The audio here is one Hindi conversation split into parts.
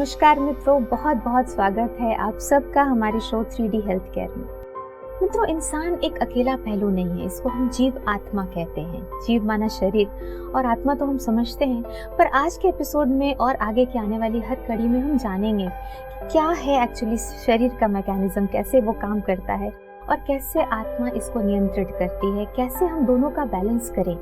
नमस्कार मित्रों, बहुत बहुत स्वागत है आप सबका हमारे शो 3D हेल्थ केयर में। मित्रों, इंसान एक अकेला पहलू नहीं है, इसको हम जीव आत्मा कहते हैं। जीव माना शरीर और आत्मा तो हम समझते हैं, पर आज के एपिसोड में और आगे की आने वाली हर कड़ी में हम जानेंगे कि क्या है एक्चुअली शरीर का मैकेनिज्म, कैसे वो काम करता है और कैसे आत्मा इसको नियंत्रित करती है, कैसे हम दोनों का बैलेंस करें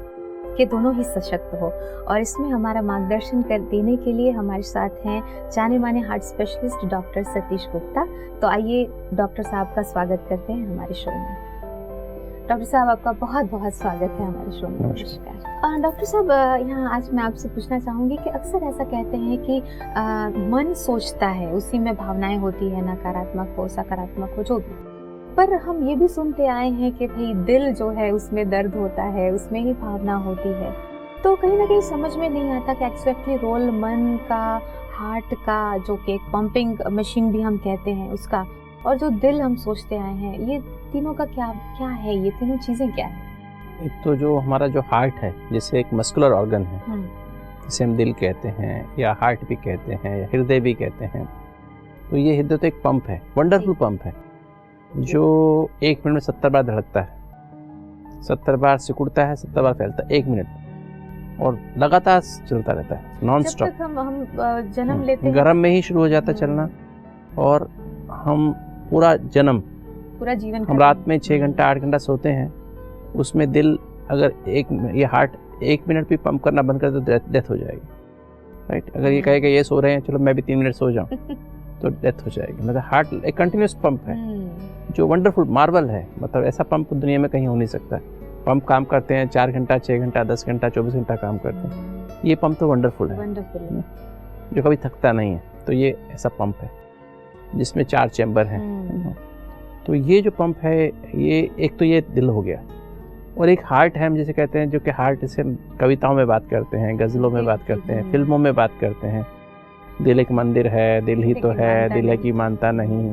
कि दोनों ही सशक्त हो। और इसमें हमारा मार्गदर्शन कर देने के लिए हमारे साथ हैं जाने माने heart specialist doctor Satish Gupta. तो आइए डॉक्टर साहब का स्वागत करते हैं हमारे शो में। डॉक्टर साहब, आपका बहुत बहुत स्वागत है हमारे शो में। नमस्कार। डॉक्टर साहब, यहाँ आज मैं आपसे पूछना चाहूँगी कि अक्सर ऐसा कहते हैं कि मन सोचता है, उसी में भावनाएं होती है, नकारात्मक हो सकारात्मक हो जो भी। पर हम ये भी सुनते आए हैं कि भाई दिल जो है उसमें दर्द होता है, उसमें ही भावना होती है। तो कहीं ना कहीं समझ में नहीं आता कि एक्चुअली रोल मन का, हार्ट का, जो कि एक पंपिंग मशीन भी हम कहते हैं उसका, और जो दिल हम सोचते आए हैं, ये तीनों का क्या क्या है, ये तीनों चीज़ें क्या है? एक तो जो हमारा जो हार्ट है, जैसे एक मस्कुलर ऑर्गन है, जिसे हम दिल कहते हैं या हार्ट भी कहते हैं या हृदय भी कहते हैं। तो ये हृदय तो एक पंप है, वंडरफुल पंप है, जो 1 मिनट में 70 बार धड़कता है, 70 बार सिकुड़ता है, 70 बार फैलता है 1 मिनट, और लगातार चलता रहता है नॉन स्टॉप। जब तक हम जन्म लेते हैं, गर्म में ही शुरू हो जाता है चलना, और हम पूरा जीवन हम रात में 6 घंटा 8 घंटा सोते हैं, उसमें दिल अगर ये हार्ट 1 मिनट भी पंप करना बंद कर दे तो डेथ हो जाएगी, राइट। अगर ये कहे कि ये सो रहे हैं, चलो मैं भी 3 मिनट सो जाऊं, तो डेथ हो जाएगी। मतलब हार्ट एक कंटिन्यूस पंप है, जो वंडरफुल मार्वल है। मतलब ऐसा पंप दुनिया में कहीं हो नहीं सकता। पंप काम करते हैं 4 घंटा 6 घंटा 10 घंटा 24 घंटा काम करते हैं। ये पंप तो वंडरफुल है, जो कभी थकता नहीं है। तो ये ऐसा पंप है जिसमें 4 चैम्बर हैं। तो ये जो पंप है, ये एक तो ये दिल हो गया, और एक हार्ट है हम जिसे कहते हैं, जो कि हार्ट से हम कविताओं में बात करते हैं, गज़लों में बात करते हैं, फिल्मों में बात करते हैं। दिल एक मंदिर है, दिल ही तो है, दिल है कि मानता नहीं,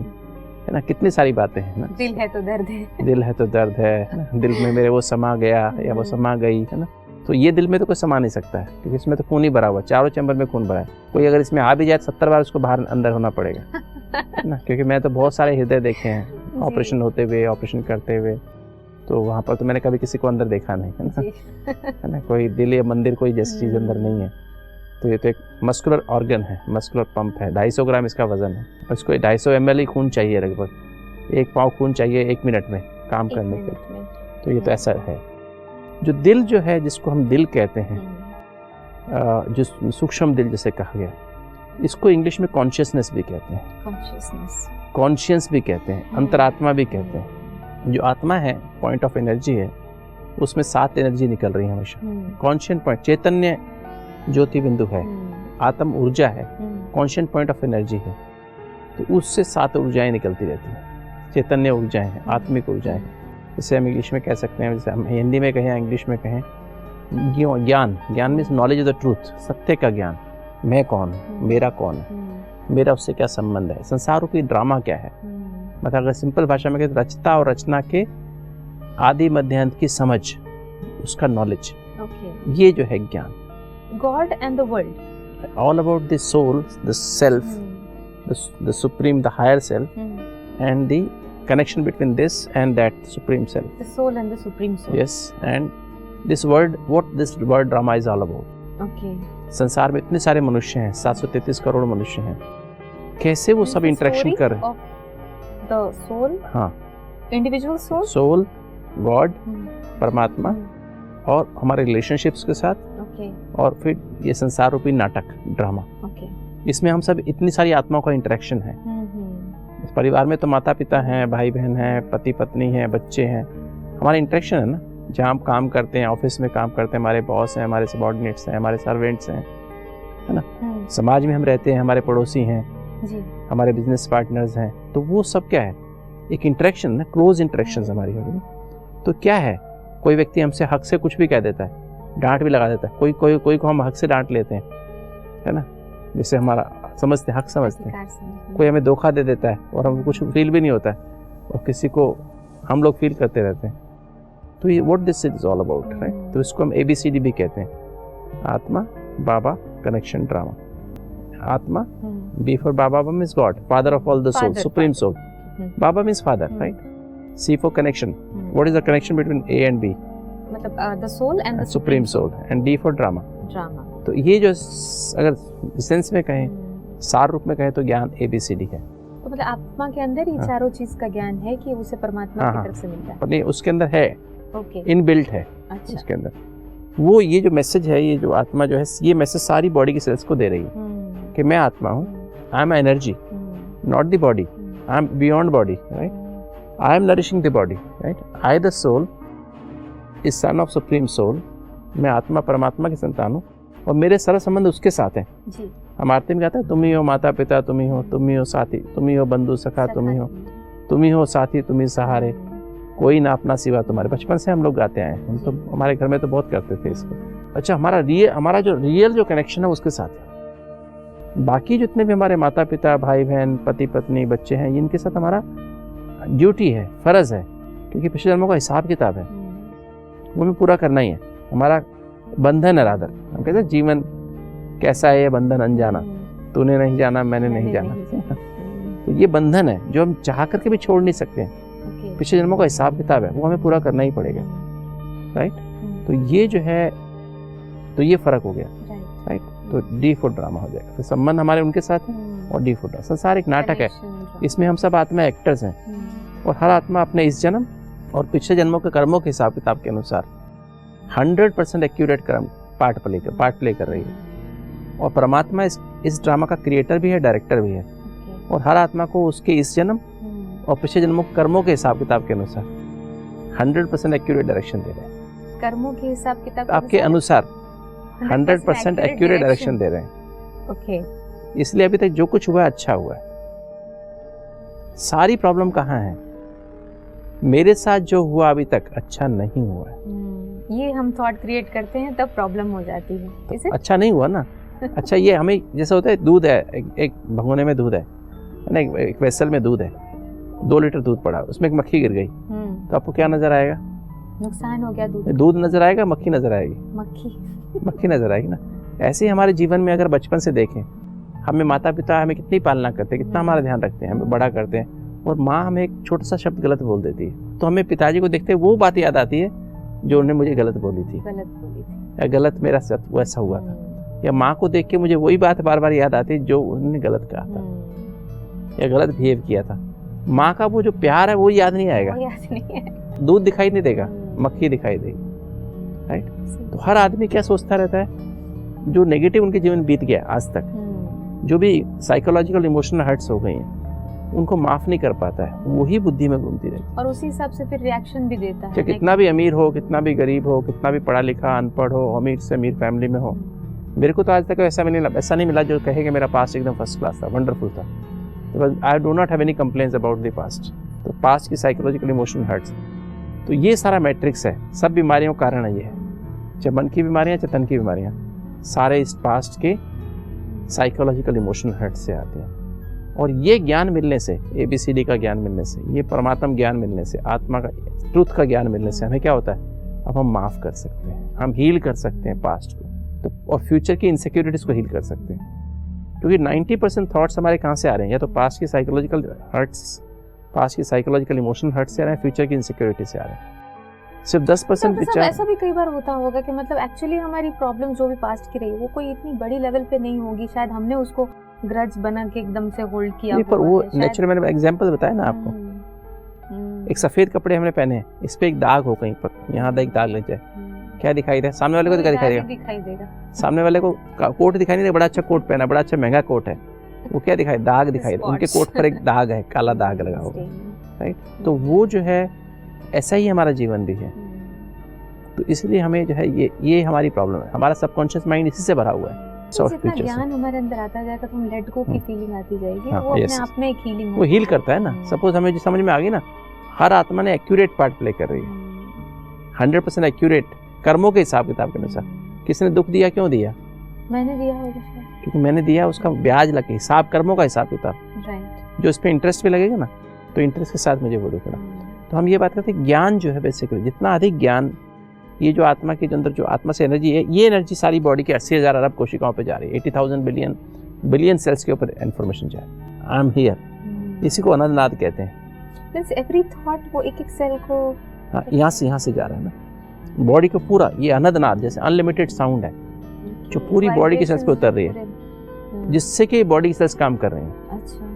है ना। कितनी सारी बातें हैं ना। दिल है तो दर्द है, दिल है तो दर्द है, दिल में मेरे वो समा गया या वो समा गई, है ना। तो ये दिल में तो कोई समा नहीं सकता है, क्योंकि इसमें तो खून ही भरा हुआ, चारों चैम्बर में खून भरा है। कोई अगर इसमें आ भी जाए 70 बार उसको बाहर अंदर होना पड़ेगा, है ना। क्योंकि मैं तो बहुत सारे हृदय देखे हैं ऑपरेशन होते हुए, ऑपरेशन करते हुए। तो वहाँ पर तो मैंने कभी किसी को अंदर देखा नहीं, है ना, है ना। कोई दिल या मंदिर कोई जैसी चीज़ अंदर नहीं है। तो ये तो एक मस्कुलर ऑर्गन है, मस्कुलर पंप है। 250 ग्राम इसका वजन है, और इसको 250 ml ही खून चाहिए, लगभग 1 पाव खून चाहिए 1 मिनट में काम करने के लिए। तो ये तो ऐसा है। जो दिल जो है, जिसको हम दिल कहते हैं, जो सूक्ष्म दिल जिसे कहा गया, इसको इंग्लिश में कॉन्शियसनेस भी कहते हैं, कॉन्शियस भी कहते हैं, अंतरात्मा भी कहते हैं। जो आत्मा है, पॉइंट ऑफ एनर्जी है, उसमें 7 एनर्जी निकल रही है हमेशा। कॉन्शियस पॉइंट चैतन्य ज्योति बिंदु है, आत्म ऊर्जा है, कॉन्शियस पॉइंट ऑफ एनर्जी है। तो उससे 7 ऊर्जाएं निकलती रहती हैं, चैतन्य ऊर्जाएं हैं, आत्मिक ऊर्जाएं हैं। जैसे हम इंग्लिश में कह सकते हैं, जैसे हम हिंदी में कहें, इंग्लिश में कहें, ज्ञान means knowledge of the truth, सत्य का ज्ञान। मैं कौन हूँ, मेरा कौन है, मेरा उससे क्या संबंध है, संसार रूपी ड्रामा क्या है। मतलब अगर सिंपल भाषा में कहें, रचता और रचना के आदि मध्य अंत की समझ, उसका नॉलेज, ये जो है ज्ञान। God and the world, all about the soul, the self, the supreme, the higher self, and the connection between this and that supreme self, the soul and the supreme soul. Yes, and this world, what this world drama is all about. Okay. संसार में इतने सारे मनुष्य हैं, 733 करोड़ मनुष्य हैं, कैसे वो सब इंटरेक्शन कर रहे हैं। The soul, हाँ, individual soul, soul, God, परमात्मा, और हमारे रिलेशनशिप्स के साथ, और फिर ये संसार रूपी नाटक, ड्रामा। इसमें हम सब इतनी सारी आत्माओं का इंटरेक्शन है। इस परिवार में तो माता पिता हैं, भाई बहन हैं, पति पत्नी हैं, बच्चे हैं, हमारा इंटरेक्शन है ना। जहाँ हम काम करते हैं, ऑफिस में काम करते हैं, हमारे बॉस हैं, हमारे सबॉर्डिनेट्स हैं, हमारे सर्वेंट्स हैं, है ना। समाज में हम रहते हैं, हमारे पड़ोसी हैं, हमारे बिजनेस पार्टनर्स हैं। तो वो सब क्या है, एक इंटरेक्शन ना, क्लोज इंटरेक्शन हमारी होगी। तो क्या है, कोई व्यक्ति हमसे हक से कुछ भी कह देता है, डांट भी लगा देता है। कोई को हम हक से डांट लेते हैं, है ना, जैसे हमारा समझते हैं, हक समझते हैं। कोई हमें धोखा दे देता है और हमको कुछ फील भी नहीं होता है, और किसी को हम लोग फील करते रहते हैं। तो ये what this is all about, right. तो इसको हम ABCD भी कहते हैं, आत्मा, बाबा, कनेक्शन, ड्रामा। आत्मा, B for Baba means God, Father of all the souls, Father, Supreme Soul. Baba means Father, right? C for connection. What is the connection between A and B? मतलब the soul and the Supreme Soul. And D for drama. drama. तो ये जो अगर सेंस में कहें, सार रूप में कहें तो ज्ञान ABCD है। तो मतलब आत्मा के अंदर ही चारों चीज का ज्ञान है कि उसे परमात्मा की तरफ से मिलता है। पर नहीं, उसके अंदर है, ओके, इनबिल्ट है। अच्छा, उसके अंदर वो ये जो मैसेज है, ये जो आत्मा जो है, ये मैसेज सारी बॉडी की सेल्स को दे रही है कि मैं आत्मा हूँ, I am energy, not the body, I am beyond body, right? I am nourishing the body, right? I the soul is son of supreme soul, मैं आत्मा परमात्मा की संतान हूँ और मेरे सारे संबंध उसके साथ हैं जी। हम आरती में कहते हैं, तुम ही हो माता पिता, तुम ही हो साथी, तुम ही हो बंधु सखा, तुम ही हो साथी, तुम ही सहारे, कोई ना अपना सिवा तुम्हारे। बचपन से हम लोग गाते आए हैं, हम तो हमारे घर में तो बहुत करते थे इसको। अच्छा, हमारा जो रियल जो कनेक्शन है उसके साथ है। बाकी जितने भी हमारे माता पिता, भाई बहन, पति पत्नी, बच्चे हैं, इनके साथ हमारा ड्यूटी है, फर्ज है, क्योंकि पिछले जन्मों का हिसाब किताब है, वो हमें पूरा करना ही है। हमारा बंधन है, रादर हम कहते हैं जीवन कैसा है, ये बंधन अनजाना, तूने नहीं जाना, मैंने नहीं जाना। तो ये बंधन है जो हम चाह करके भी छोड़ नहीं सकते हैं। पिछले जन्मों का हिसाब किताब है, वो हमें पूरा करना ही पड़ेगा, राइट? तो ये जो है, तो ये फर्क हो गया, राइट? तो D for ड्रामा हो जाएगा, तो संबंध हमारे उनके साथ है, और D for ड्रामा। संसार एक नाटक है, इसमें हम सब आत्मा एक्टर्स हैं, और हर आत्मा अपने इस जन्म और पिछले जन्मों के कर्मों के हिसाब किताब के अनुसार 100% एक्यूरेट कर्म पार्ट प्ले कर रही है। और परमात्मा इस ड्रामा का क्रिएटर भी है, डायरेक्टर भी है, और हर आत्मा को उसके इस जन्म और पिछले जन्मों कर्मों के हिसाब किताब के अनुसार 100% एक्यूरेट डायरेक्शन दे रहे हैं। कर्मों के हिसाब किताब आपके अनुसार 100% एक्यूरेट डायरेक्शन दे रहे हैं। ओके, इसलिए अभी तक जो कुछ हुआ है अच्छा हुआ है। सारी प्रॉब्लम कहाँ है? मेरे साथ जो हुआ अभी तक अच्छा नहीं हुआ है। ये हम थॉट क्रिएट करते हैं तब प्रॉब्लम हो जाती है। तो अच्छा नहीं हुआ ना। अच्छा, ये हमें जैसे होता है, दूध है, एक भगोने में दूध है ना, एक वेसल में दूध है, 2 लीटर दूध पड़ा, उसमें एक मक्खी गिर गई, तो आपको क्या नजर आएगा? नुकसान हो गया। दूध नजर आएगा, मक्खी नजर आएगी? मक्खी नजर आएगी ना। ऐसे ही हमारे जीवन में अगर बचपन से देखें, हमें माता पिता हमें कितनी पालना करते हैं, कितना हमारा ध्यान रखते हैं, हमें बड़ा करते हैं, और माँ हमें एक छोटा सा शब्द गलत बोल देती है, तो हमें पिताजी को देखते वो बात याद आती है जो उन्होंने मुझे गलत बोली थी, या गलत मेरा साथ वैसा हुआ था, या माँ को देख के मुझे वही बात बार बार याद आती है जो उन्होंने गलत कहा था या गलत बिहेव किया था। माँ का वो जो प्यार है वो याद नहीं आएगा, दूध दिखाई नहीं देगा, मक्खी दिखाई देगी, राइट? तो हर आदमी क्या सोचता रहता है, जो नेगेटिव उनके जीवन बीत गया आज तक, जो भी साइकोलॉजिकल इमोशनल हर्ट्स हो गई हैं, उनको माफ नहीं कर पाता है, वही बुद्धि में घूमती रहती है, और उसी हिसाब से फिर रिएक्शन भी देता है। चाहे कितना भी अमीर हो, कितना भी गरीब हो, कितना भी पढ़ा लिखा अनपढ़ हो, अमीर से अमीर फैमिली में हो, मेरे को तो आज तक ऐसा नहीं मिला जो कहे कि मेरा पास्ट एकदम फर्स्ट क्लास था, वंडरफुल था। I do not have any complaints about the past. तो पास्ट की साइकोलॉजिकल इमोशनल हर्ट्स, तो ये सारा मैट्रिक्स है, सब बीमारियों का कारण ये है, चाहे मन की बीमारियाँ, चाहे तन की बीमारियाँ, सारे इस पास्ट के साइकोलॉजिकल इमोशनल हर्ट से आते हैं। और ये ज्ञान मिलने से, ABCD का ज्ञान मिलने से, ये परमात्मा ज्ञान मिलने से, आत्मा का ट्रुथ का ज्ञान मिलने से हमें क्या होता है, अब हम माफ़ कर सकते हैं, हम हील कर सकते हैं पास्ट को, तो और फ्यूचर की इनसिक्योरिटीज़ को हील कर सकते हैं। क्योंकि 90% थॉट्स हमारे कहाँ से आ रहे हैं, या तो पास्ट की साइकोलॉजिकल हर्ट्स, पास्ट की साइकोलॉजिकल इमोशनल हर्ट से आ रहे हैं, फ्यूचर की इनसिक्योरिटी से आ रहे हैं। सिर्फ 10% विचार। ऐसा भी कई बार होता होगा कि मतलब एक्चुअली हमारी प्रॉब्लम जो भी पास्ट की रही वो कोई इतनी बड़ी लेवल पे नहीं होगी, शायद हमने उसको ग्रज बना के एकदम से होल्ड किया, पर वो नेचुरल, मैंने एग्जांपल बताया ना आपको, एक सफेद कपड़े हमने पहने हैं, इस पे एक दाग हो कहीं पर, यहाँ एक दाग लग जाए, क्या दिखाई दे? सामने वाले को दिखाई देगा। सामने वाले को कोट दिखाई नहीं देगा, बड़ा अच्छा कोट पहना, बड़ा अच्छा महंगा कोट है, वो क्या दिखाई? दाग दिखाई दे, उनके कोट पर एक दाग है, काला दाग लगा होगा, राइट? तो वो जो है, ऐसा ही हमारा जीवन भी है। तो इसलिए हमें जो है, ये हमारी प्रॉब्लम है, हमारा सबकॉन्शियस माइंड इसी से भरा हुआ है। जितना ज्ञान हमारे अंदर आता जाएगा तो हम लेट गो की फीलिंग आती जाएगी, वो अपने आप में एक हीलिंग, वो हील करता है ना। सपोज हमें जो समझ में आ गई ना, हर आत्मा ने एक्यूरेट पार्ट प्ले कर रही है, 100% एक्यूरेट कर्मों के हिसाब किताब के अनुसार। किसने दुख दिया, क्यों दिया? मैंने दिया होगा, क्योंकि मैंने दिया, उसका ब्याज लगे, हिसाब कर्मों का हिसाब किताब, राइट? जो इस पे इंटरेस्ट भी लगेगा ना, तो इंटरेस्ट के साथ मुझे वो दुख पड़ा। तो हम ये बात करते हैं, ज्ञान जो है बेसिकली, जितना अधिक ज्ञान, ये जो आत्मा के अंदर जो आत्मा से एनर्जी है, ये एनर्जी सारी बॉडी के 80,000 अरब कोशिकाओं पे जा रही है, 80,000 बिलियन बिलियन सेल्स के ऊपर इंफॉर्मेशन जाए, आई एम हियर। इसी को अनंतनाद कहते हैं। मींस एवरी थॉट वो एक सेल को, हाँ, यहाँ से जा रहा है ना बॉडी को पूरा, ये अनंतनाद जैसे अनलिमिटेड साउंड है जो पूरी बॉडी की सेल्स पे उतर रही है, जिससे कि बॉडी की सेल्स काम कर रही हैं। अच्छा,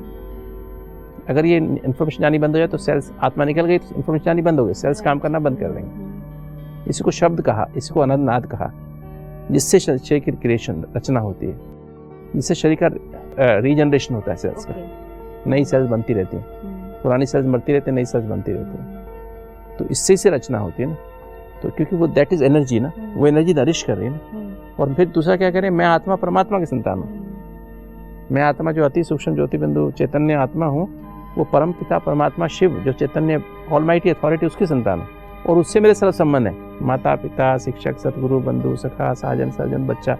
अगर ये इंफॉर्मेशन जानी बंद हो जाए तो सेल्स, आत्मा निकल गई तो इंफॉर्मेशन जानी बंद हो गई, सेल्स काम करना बंद कर देंगे। इसी को शब्द कहा, इसी को अनंतनाद कहा, जिससे शरीर की क्रिएशन, रचना होती है, जिससे शरीर का रीजनरेशन होता है, सेल्स का, नई सेल्स बनती रहती हैं, पुरानी सेल्स मरती रहती है, नई सेल्स बनती रहती है। तो इससे से रचना होती है ना, तो क्योंकि वो दैट इज एनर्जी ना, वो एनर्जी नरिश कर रही है ना। और फिर दूसरा क्या करें, मैं आत्मा परमात्मा की संतान हूँ, मैं आत्मा जो अति सूक्ष्म ज्योति बिंदु चैतन्य आत्मा हूँ, वो परम पिता परमात्मा शिव जो चैतन्य ऑलमाइटी अथॉरिटी, उसकी संतान हूँ, और उससे मेरे सारा संबंध है, माता पिता शिक्षक सतगुरु बंधु सखा साजन सर्जन बच्चा,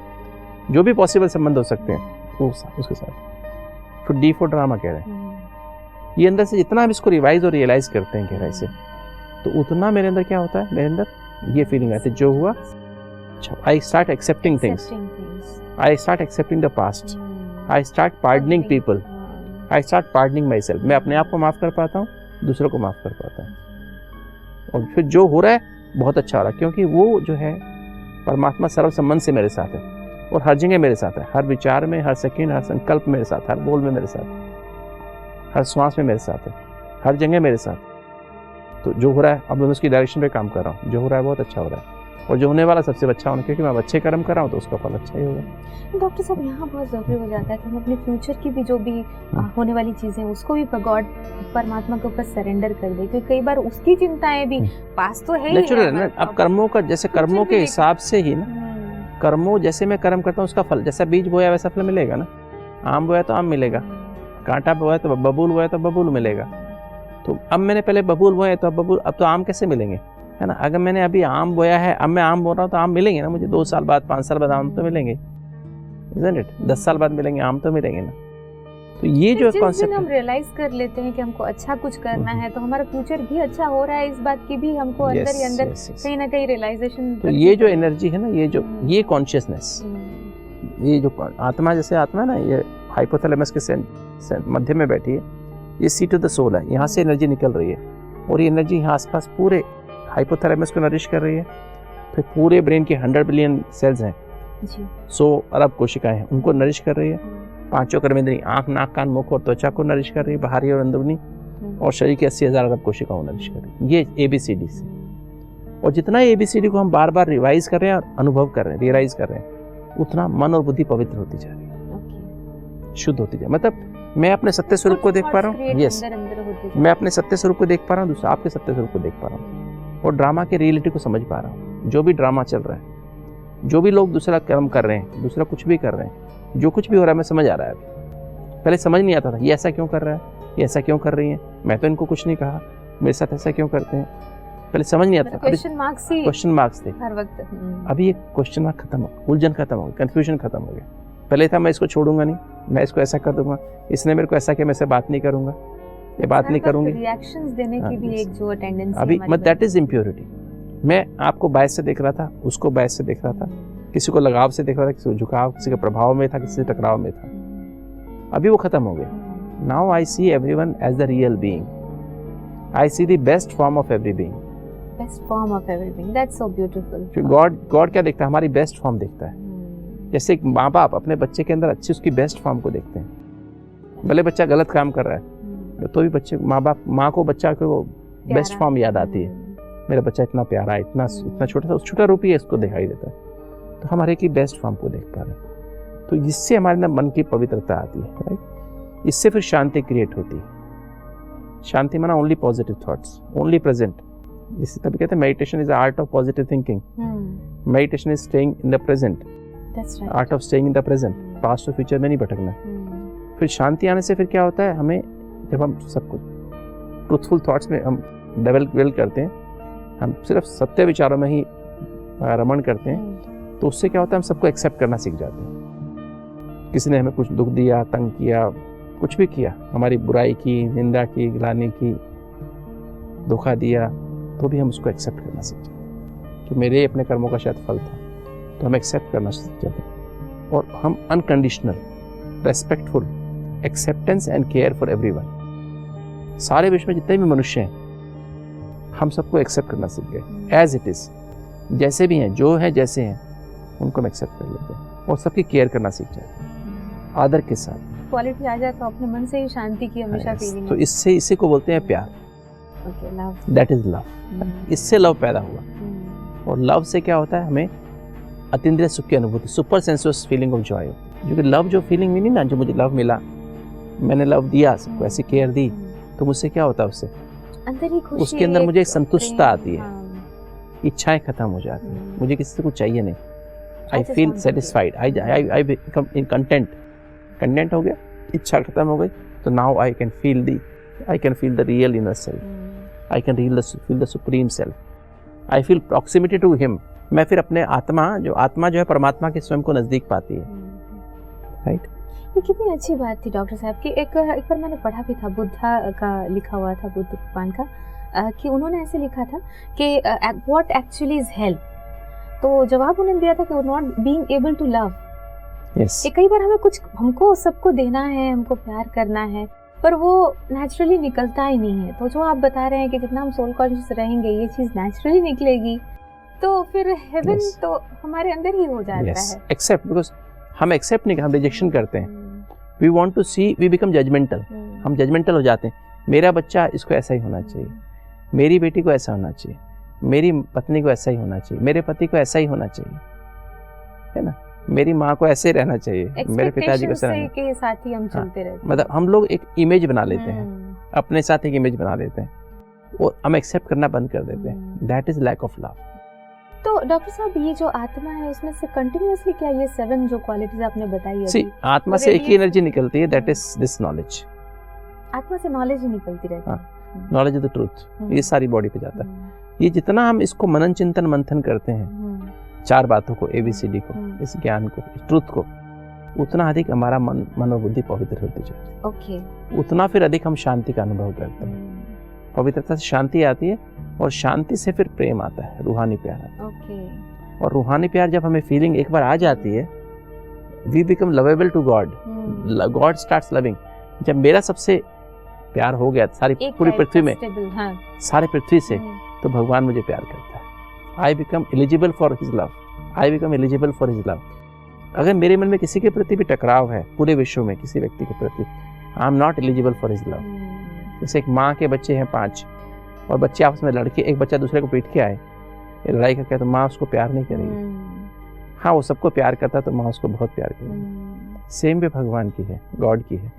जो भी पॉसिबल संबंध हो सकते हैं वो उसके साथ। फिर डी फॉर ड्रामा कह रहे हैं, ये अंदर से जितना हम इसको रिवाइज और रियलाइज करते हैं गहराई से, तो उतना मेरे अंदर क्या होता है, मेरे अंदर ये फीलिंग आती है जो हुआ, I start accepting things, I start accepting the past, I start pardoning people, I start pardoning my self. मैं अपने आप को माफ़ कर पाता हूँ, दूसरों को माफ़ कर पाता हूँ, और फिर जो हो रहा है बहुत अच्छा हो रहा है, क्योंकि वो जो है परमात्मा सर्व संबंध से मेरे साथ है, और हर जगह मेरे साथ है, हर विचार में, हर सेकंड, हर संकल्प मेरे साथ, हर बोल में मेरे साथ, हर श्वास में मेरे साथ है, हर जगह मेरे साथ। तो जो हो रहा है, अब मैं उसकी डायरेक्शन पे काम कर रहा हूँ, जो हो रहा है बहुत अच्छा हो रहा है, और जो होने वाला सबसे अच्छा होना, क्योंकि मैं अच्छे कर्म कर रहा हूँ तो उसका फल अच्छा ही होगा। डॉक्टर साहब, यहाँ बहुत ज़रूरी हो जाता है कि हम अपने फ्यूचर की भी जो भी होने वाली चीज़ें हैं उसको भी गॉड परमात्मा के ऊपर सरेंडर कर दे, क्योंकि कई बार उसकी चिंताएं भी पास तो है ही नेचुरल है ना। अब कर्मों का, जैसे कर्मों के हिसाब से ही ना, कर्मों जैसे मैं कर्म करता हूँ उसका फल, जैसा बीज बोया वैसा फल मिलेगा ना। आम बोया तो आम मिलेगा, कांटा बोया तो बबूल बोया तो बबूल मिलेगा। तो अब मैंने पहले बबूल बोया तो अब बबूल, अब तो आम कैसे मिलेंगे, है ना। अगर मैंने अभी आम बोया है, अब मैं आम बोल रहा हूँ तो आम मिलेंगे ना मुझे, 2 साल बाद 5 साल बाद आम तो मिलेंगे, isn't it? 10 साल बाद मिलेंगे आम तो मिलेंगे ना। तो ये जो कॉन्सेप्ट हम रियलाइज कर लेते हैं कि हमको अच्छा कुछ करना है तो हमारा फ्यूचर भी अच्छा हो रहा है, इस बात की भी हमको अंदर ही अंदर कहीं ना कहीं रियलाइजेशन। तो ये जो एनर्जी है ना, ये जो ये कॉन्शियसनेस, ये जो आत्मा, जैसे आत्मा है ना, ये हाइपोथैलेमस के मध्य में बैठी है, ये सीट ऑफ द सोल है, यहाँ से एनर्जी निकल रही है, और ये एनर्जी यहाँ आसपास पूरे हाइपोथैलेमस को नरिश कर रही है। फिर पूरे ब्रेन के 100 बिलियन सेल्स हैं, 100 अरब कोशिकाएं हैं, उनको नरिश कर रही है। 5 कर्मेंद्रिय, आँख नाक कान मुख और त्वचा को नरिश कर रही है, बाहरी और अंदरूनी, और शरीर की 80,000 अरब कोशिकाओं को नरिश कर रही है। ये ABCD से, और जितना ABCD को हम बार बार रिवाइज कर रहे हैं और अनुभव कर रहे हैं, रियलाइज कर रहे हैं, उतना मन और बुद्धि पवित्र होती जा रही है, शुद्ध होती जा रही है। मतलब मैं अपने सत्य स्वरूप को देख पा रहा हूँ, यस, मैं अपने सत्य स्वरूप को देख पा रहा हूँ, दूसरा आपके सत्य स्वरूप को देख पा रहा हूँ, और ड्रामा के रियलिटी को समझ पा रहा हूँ। जो भी ड्रामा चल रहा है, जो भी लोग दूसरा कर्म कर रहे हैं, दूसरा कुछ भी कर रहे हैं, जो कुछ भी हो रहा है, मैं समझ आ रहा है। पहले समझ नहीं आता था, ये ऐसा क्यों कर रहा है, ये ऐसा क्यों कर रही है, मैं तो इनको कुछ नहीं कहा, मेरे साथ ऐसा क्यों करते हैं, पहले समझ नहीं आता। क्वेश्चन मार्क्स थे हर वक्त। अभी ये क्वेश्चन मार्क खत्म हो, उलझन खत्म हो गई, कंफ्यूजन खत्म हो गया। पहले था मैं इसको छोड़ूंगा नहीं, मैं इसको ऐसा कर दूंगा, इसने मेरे को ऐसा किया, मैं इससे बात नहीं करूंगा, ये बात नहीं करूंगी, रिएक्शंस देने की भी एक जो टेंडेंसी अभी, मत दैट इज इम्प्योरिटी। मैं आपको बायस से देख रहा था, उसको बायस से देख रहा था, किसी को लगाव से देख रहा था, किसी को झुकाव, किसी के प्रभाव में था, किसी से टकराव में था। अभी वो खत्म हो गया। Now I see everyone as the real being, I see the best form of every being, best form of every being, that's so beautiful. God क्या देखता है, हमारी बेस्ट फॉर्म देखता है। जैसे एक माँ बाप अपने बच्चे के अंदर अच्छी उसकी बेस्ट फॉर्म को देखते हैं। भले बच्चा गलत काम कर रहा है तो भी बच्चे, माँ को बच्चा को बेस्ट फॉर्म याद आती है, मेरा बच्चा इतना प्यारा है, इतना छोटा सा, उस छोटा रूप ही इसको दिखाई देता है। तो हमारे की बेस्ट फॉर्म को देख पा रहे हैं, तो इससे हमारे अंदर मन की पवित्रता आती है, राइट। इससे फिर शांति क्रिएट होती है। शांति माना only positive thoughts, only present. जिससे तभी कहते हैं meditation is the art of positive thinking, meditation is staying in the present, art of staying in the present, past और फ्यूचर में नहीं भटकना। फिर शांति आने से फिर क्या होता है, हमें जब हम सब कुछ ट्रूथफुल थॉट्स में हम डेवलप करते हैं, हम सिर्फ सत्य विचारों में ही रमण करते हैं, तो उससे क्या होता है, हम सबको एक्सेप्ट करना सीख जाते हैं। किसी ने हमें कुछ दुख दिया, तंग किया, कुछ भी किया, हमारी बुराई की, निंदा की, गिलानी की, धोखा दिया, तो भी हम उसको एक्सेप्ट करना सीख जाते हैं कि मेरे अपने कर्मों का शायद फल था, तो हम एक्सेप्ट करना सीख जाते हैं। और हम unconditional respectful, acceptance and care for everyone. सारे विश्व में जितने भी मनुष्य हैं हम सबको एक्सेप्ट करना सीख गए एज इट इज, जैसे भी हैं, जो है जैसे हैं उनको हम एक्सेप्ट कर लेते हैं और सबकी केयर करना सीख जाते हैं आदर के साथ। क्वालिटी आ जाए तो अपने मन से ही शांति की हमेशा फीलिंग। तो इससे इसी को बोलते हैं प्यार। Okay, love, that is love. इससे लव पैदा हुआ और लव से क्या होता है, हमें अतीन्द्रिय सुख की अनुभूति, super sensuous feeling of Joy होती है। क्योंकि लव जो फीलिंग मिली ना, जो मुझे लव मिला, मैंने लव दिया सबको, ऐसी केयर दी, तो मुझसे क्या होता है, उससे अंदर ही खुशी, उसके अंदर मुझे एक संतुष्टता आती है, हाँ। इच्छाएं खत्म हो जाती हैं, मुझे किसी से कुछ चाहिए नहीं। I feel satisfied, I become in content हो गया, इच्छा खत्म हो गई। तो now I can feel the real inner self, I can feel the supreme self, I feel proximity to him. मैं फिर अपने आत्मा जो है परमात्मा के स्वयं को नजदीक पाती है, राइट। ये कितनी अच्छी बात थी डॉक्टर साहब की। एक बार मैंने पढ़ा भी था, बुद्धा का लिखा हुआ था, बुद्ध भगवान का, कि उन्होंने ऐसे लिखा था कि व्हाट एक्चुअली इज हेल्थ। तो जवाब उन्होंने दिया था कि not being able to love. Yes, कई बार हमको सबको देना है, हमको प्यार करना है, पर वो नेचुरली निकलता ही नहीं है। तो जो आप बता रहे हैं कि जितना हम सोल कॉन्शियस रहेंगे ये चीज नेचुरली निकलेगी, तो फिर हेवन तो हमारे अंदर ही हो जाता है। एक्सेप्ट, बिकॉज हम एक्सेप्ट नहीं, हम रिजेक्शन करते हैं। We want to see, we become judgemental. हम जजमेंटल हो जाते हैं, मेरा बच्चा इसको ऐसा ही होना चाहिए, मेरी बेटी को ऐसा होना चाहिए, मेरी पत्नी को ऐसा ही होना चाहिए, मेरे पति को ऐसा ही होना चाहिए, है ना, मेरी माँ को ऐसे रहना चाहिए, मेरे पिताजी को ऐसा रहना के साथ ही हम चलते रहते हैं। मतलब हम लोग एक इमेज बना लेते हैं, अपने साथ एक इमेज बना लेते हैं और हम एक्सेप्ट करना बंद कर देते हैं। That is lack of love. तो डॉक्टर साहब, ये जो आत्मा है उसमें से कंटिन्यूअसली क्या ये 7 जो क्वालिटीज आपने बताई है, आत्मा से एक ही एनर्जी निकलती है, दैट इज दिस नॉलेज। आत्मा से नॉलेज ही निकलती रहती है, नॉलेज ऑफ द ट्रूथ, ये सारी बॉडी पे जाता है। ये जितना हम इसको मनन चिंतन मंथन करते हैं, 4 बातों को, ABCD को, इस ज्ञान को, इस ट्रूथ को, उतना अधिक हमारा मन और बुद्धि पवित्र होती जाती है। ओके। उतना फिर अधिक हम शांति का अनुभव करते हैं। पवित्रता से शांति आती है और शांति से फिर प्रेम आता है, रूहानी प्यार आता है। ओके। और रूहानी प्यार जब हमें फीलिंग एक बार आ जाती है, we become lovable to God, God starts loving. जब मेरा सबसे प्यार हो गया सारी पूरी पृथ्वी में, सारी पृथ्वी से, तो भगवान मुझे प्यार करता है। I become eligible for his love, I become eligible for his love. अगर मेरे मन में किसी के प्रति भी टकराव है, पूरे विश्व में किसी व्यक्ति के प्रति, I am not eligible for his love. जैसे एक माँ के बच्चे हैं 5 और बच्चे आपस में लड़के, एक बच्चा दूसरे को पीट के आए, लड़ाई करके, तो माँ उसको प्यार नहीं करेगी। हाँ, वो सबको प्यार करता है तो माँ उसको बहुत प्यार करेगी। सेम भी भगवान की है, गॉड की है।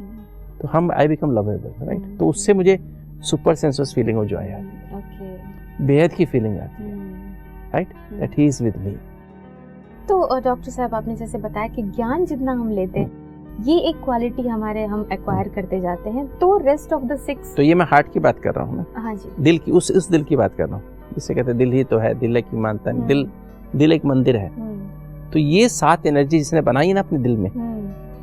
तो हम आई बिकम लवेबल, राइट। तो उससे मुझे super sensuous feeling of Joy आती है, बेहद की फीलिंग आती है, right, that he is with me. तो डॉक्टर साहब, आपने जैसे बताया कि ज्ञान जितना हम लेते हैं, ये एक क्वालिटी हम एक्वायर करते जाते हैं, तो रेस्ट ऑफ द 6। तो ये मैं हार्ट की बात कर रहा हूँ ना। हाँ जी। दिल की, उस दिल की बात कर रहा हूँ जिसे कहते हैं दिल ही तो है, दिल की मानता है, दिल एक मंदिर है। तो ये 7 एनर्जी जिसने बनाई है ना अपने दिल में,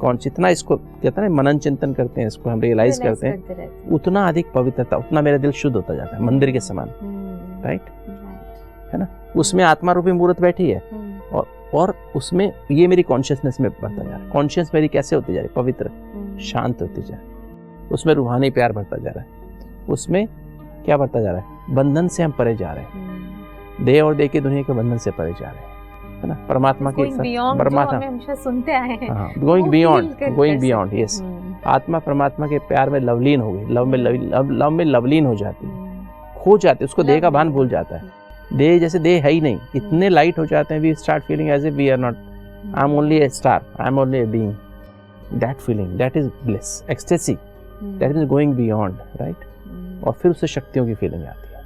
कौन जितना इसको कहते हैं मनन चिंतन करते हैं, इसको हम रियलाइज करते हैं, उतना अधिक पवित्रता, उतना मेरा दिल शुद्ध होता जाता है, मंदिर के समान, राइट, है ना। उसमें आत्मा रूपी मूर्त बैठी है और उसमें ये मेरी कॉन्शियसनेस में बढ़ता जा रहा है। कॉन्शियस मेरी कैसे होती जा रही है, पवित्र, शांत होती जा रही है। उसमें रूहानी प्यार बढ़ता जा रहा है। उसमें क्या बढ़ता जा रहा है, बंधन से हम परे जा रहे हैं, देह और देह की दुनिया के बंधन से परे जा रहे हैं, है ना। परमात्मा की, परमात्मा हमेशा सुनते आए हैं, गोइंग बियॉन्ड, यस। आत्मा परमात्मा के प्यार में लवलीन हो गई, लव में लवलीन हो जाती है, खो जाती है, उसको देह का भान भूल जाता है। देह जैसे देह है ही नहीं, इतने लाइट हो जाते हैं, we start feeling as if we are not, I am only a star, I am only a being. That feeling, that is bliss, ecstasy, that is going beyond, right. और फिर उससे शक्तियों की फीलिंग आती है,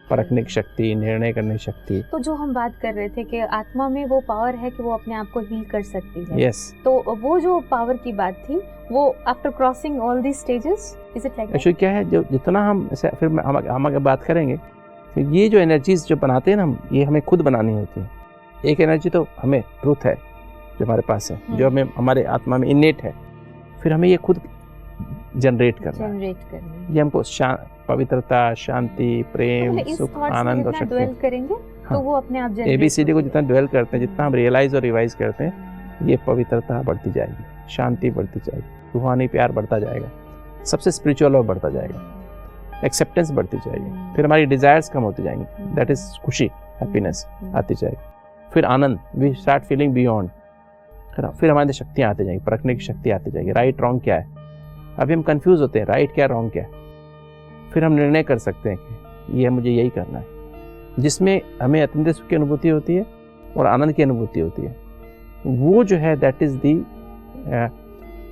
परखने की शक्ति, निर्णय करने की शक्ति। तो जो हम बात कर रहे थे कि आत्मा में वो पावर है कि वो अपने आप को हील कर सकती है, yes. तो वो जो पावर की बात थी, वो after crossing all the stages, is it like actually क्या है, जो जितना हम ऐसे फिर हम अगर बात करेंगे, तो ये जो एनर्जीज जो बनाते हैं ना हम, ये हमें खुद बनानी होती है। एक एनर्जी तो हमें ट्रूथ है जो हमारे पास है, जो हमें हमारे आत्मा में इनेट है, फिर हमें ये खुद जनरेट करना है। ये हमको पवित्रता, शांति, प्रेम, सुख, आनंद और शक्ति करेंगे। तो वो अपने आप ABCD को जितना ड्वेल करते हैं, जितना हम रियलाइज और रिवाइज करते हैं, ये पवित्रता बढ़ती जाएगी, शांति बढ़ती जाएगी, रूहानी प्यार बढ़ता जाएगा, सबसे स्पिरिचुअल लव बढ़ता जाएगा, एक्सेप्टेंस बढ़ती जाएगी, फिर हमारी डिजायर्स कम होती जाएंगी, दैट इज खुशी, हैप्पीनेस आती जाएगी, फिर आनंद, वी स्टार्ट फीलिंग बियॉन्ड, फिर हमारे अंदर शक्तियाँ आती जाएंगी, परखने की शक्ति आती जाएगी, राइट रॉन्ग क्या है। अभी हम कंफ्यूज होते हैं, राइट क्या रॉन्ग क्या है, फिर हम निर्णय कर सकते हैं कि ये मुझे यही करना है, जिसमें हमें अत्यंत सुख की अनुभूति होती है और आनंद की अनुभूति होती है। वो जो है दैट इज दी,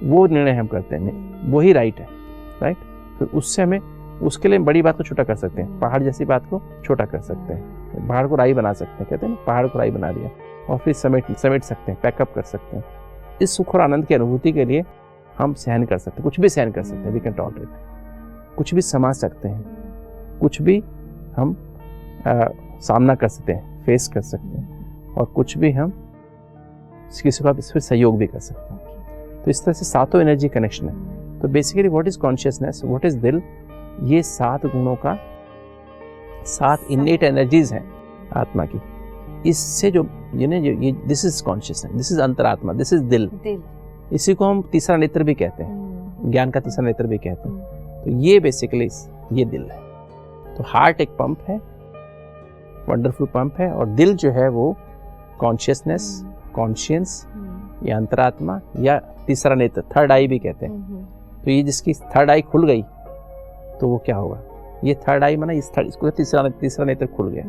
वो निर्णय हम करते हैं, वही राइट है, राइट। फिर उससे हमें, उसके लिए बड़ी बात को छोटा कर सकते हैं, पहाड़ जैसी बात को छोटा कर सकते हैं, पहाड़ को राई बना सकते हैं, कहते हैं ना, पहाड़ को राई बना दिया और फिर समेट सकते हैं, पैकअप कर सकते हैं। इस सुख और आनंद की अनुभूति के लिए हम सहन कर सकते हैं, कुछ भी सहन कर सकते हैं, वी कैन टॉलरेट, कुछ भी समझ सकते हैं, कुछ भी हम सामना कर सकते हैं, फेस कर सकते हैं, और कुछ भी हम किसी का फिर सहयोग भी कर सकते हैं। तो इस तरह से सातों एनर्जी कनेक्शन है। तो basically what is consciousness, what is दिल, ये 7 गुणों का 7 इनेट एनर्जीज हैं आत्मा की। इससे जो ये this is consciousness, this is अंतरात्मा, दिस इज दिल। इसी को हम तीसरा नेत्र भी कहते हैं, ज्ञान का तीसरा नेत्र भी कहते हैं। तो ये बेसिकली ये दिल है। तो हार्ट एक पंप है, वंडरफुल पंप है, और दिल जो है वो कॉन्शियसनेस, कॉन्शियंस या अंतरात्मा या तीसरा नेत्र, थर्ड आई भी कहते हैं। तो ये जिसकी थर्ड आई खुल गई तो वो क्या होगा, ये थर्ड आई माना इसको तीसरा नेत्र खुल गया,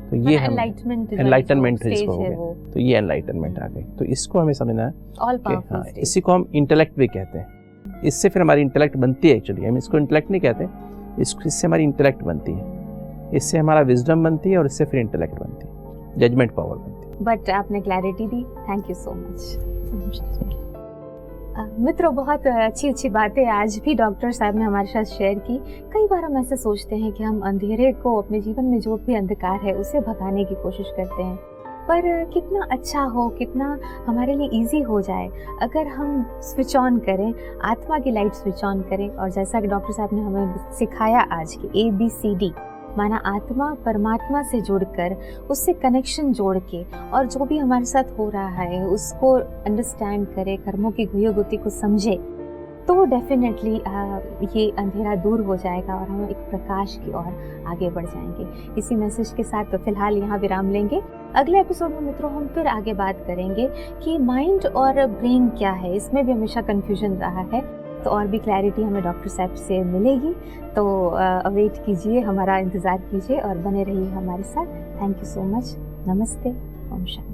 तो ये हम एनलाइटनमेंट इसको हो गया। तो ये एनलाइटनमेंट आ गई। तो इसको हमें समझना है, इसी को हम इंटेलेक्ट भी कहते हैं। इससे फिर हमारी इंटेलेक्ट बनती है, एक्चुअली हम इसको इंटेलेक्ट नहीं कहते, इससे हमारी इंटेलेक्ट बनती है, इससे हमारा विजडम बनती है, और इससे फिर इंटेलेक्ट बनती है, जजमेंट पावर बनती है। बट आपने clarity the, thank you so much. मित्रों, बहुत अच्छी बातें आज भी डॉक्टर साहब ने हमारे साथ शेयर की। कई बार हम ऐसे सोचते हैं कि हम अंधेरे को, अपने जीवन में जो भी अंधकार है उसे भगाने की कोशिश करते हैं, पर कितना अच्छा हो, कितना हमारे लिए इजी हो जाए अगर हम स्विच ऑन करें, आत्मा की लाइट स्विच ऑन करें। और जैसा कि डॉक्टर साहब ने हमें सिखाया आज की ABCD, माना आत्मा परमात्मा से जुड़कर, उससे कनेक्शन जोड़ के, और जो भी हमारे साथ हो रहा है उसको अंडरस्टैंड करे, कर्मों की गुह्यगुति को समझे, तो डेफिनेटली ये अंधेरा दूर हो जाएगा और हम एक प्रकाश की ओर आगे बढ़ जाएंगे। इसी मैसेज के साथ तो फिलहाल यहाँ विराम लेंगे। अगले एपिसोड में मित्रों हम फिर आगे बात करेंगे कि माइंड और ब्रेन क्या है, इसमें भी हमेशा कन्फ्यूजन रहा है, तो और भी क्लैरिटी हमें डॉक्टर साहब से मिलेगी। तो अवेट कीजिए, हमारा इंतज़ार कीजिए और बने रहिए हमारे साथ। Thank you so much. नमस्ते, ओम शांति।